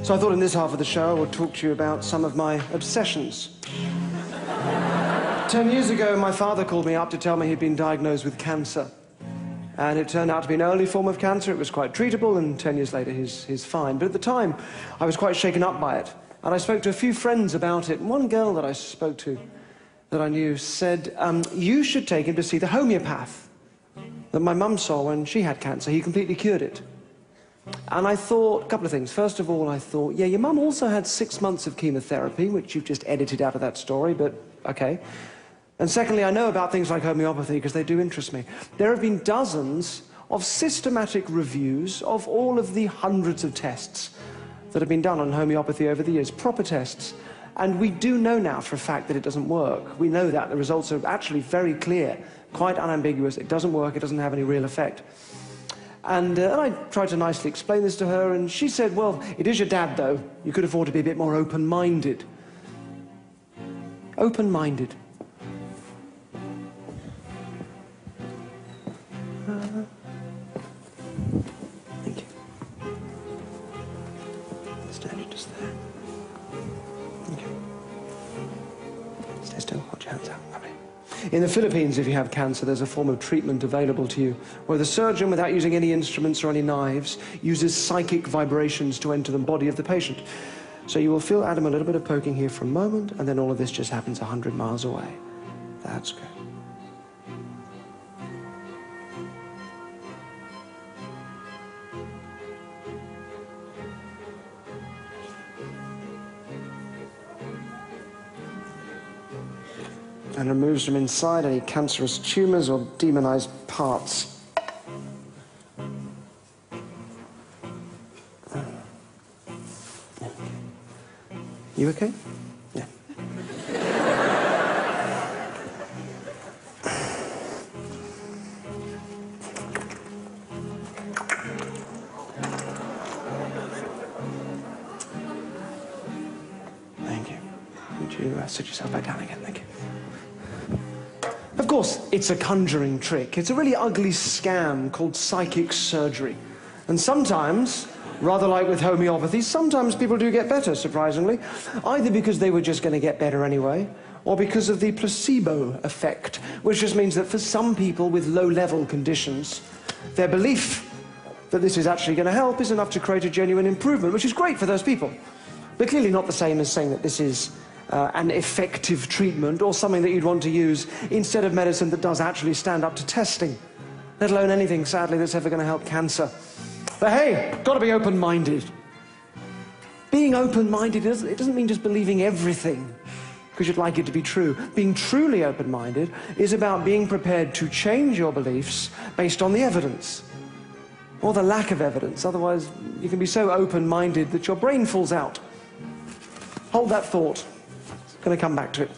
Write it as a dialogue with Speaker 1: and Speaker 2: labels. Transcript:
Speaker 1: So I thought in this half of the show I would talk to you about some of my obsessions. 10 years ago, my father called me up to tell me he'd been diagnosed with cancer. And it turned out to be an early form of cancer. It was quite treatable, and 10 years later, he's fine. But at the time, I was quite shaken up by it. And I spoke to a few friends about it. And one girl that I spoke to, that I knew, said, you should take him to see the homeopath that my mum saw when she had cancer. He completely cured it. And I thought, a couple of things. First of all, I thought, yeah, your mum also had 6 months of chemotherapy, which you've just edited out of that story, but okay. And secondly, I know about things like homeopathy because they do interest me. There have been dozens of systematic reviews of all of the hundreds of tests that have been done on homeopathy over the years, proper tests. And we do know now for a fact that it doesn't work. We know that. The results are actually very clear, quite unambiguous. It doesn't work. It doesn't have any real effect. And I tried to nicely explain this to her, and she said, well, it is your dad, though. You could afford to be a bit more open-minded. Open-minded. Thank you. Stand just there. Thank you. Stay still. Hold your hands out. Lovely. In the Philippines, if you have cancer, there's a form of treatment available to you where the surgeon, without using any instruments or any knives, uses psychic vibrations to enter the body of the patient. So you will feel, Adam, a little bit of poking here for a moment, and then all of this just happens 100 miles away. That's good. And removes from inside any cancerous tumors or demonized parts. You okay? Yeah. Thank you. Would you sit yourself back down again? Thank you. Of course, it's a conjuring trick. It's a really ugly scam called psychic surgery. And sometimes, rather like with homeopathy, sometimes people do get better, surprisingly, either because they were just going to get better anyway, or because of the placebo effect, which just means that for some people with low-level conditions, their belief that this is actually going to help is enough to create a genuine improvement, which is great for those people. But clearly not the same as saying that this is an effective treatment or something that you'd want to use instead of medicine that does actually stand up to testing, let alone anything, sadly, that's ever going to help cancer. But hey, got to be open-minded. Being open-minded, it doesn't mean just believing everything because you'd like it to be true. Being truly open-minded is about being prepared to change your beliefs based on the evidence or the lack of evidence. Otherwise, you can be so open-minded that your brain falls out. Hold that thought. Going to come back to it.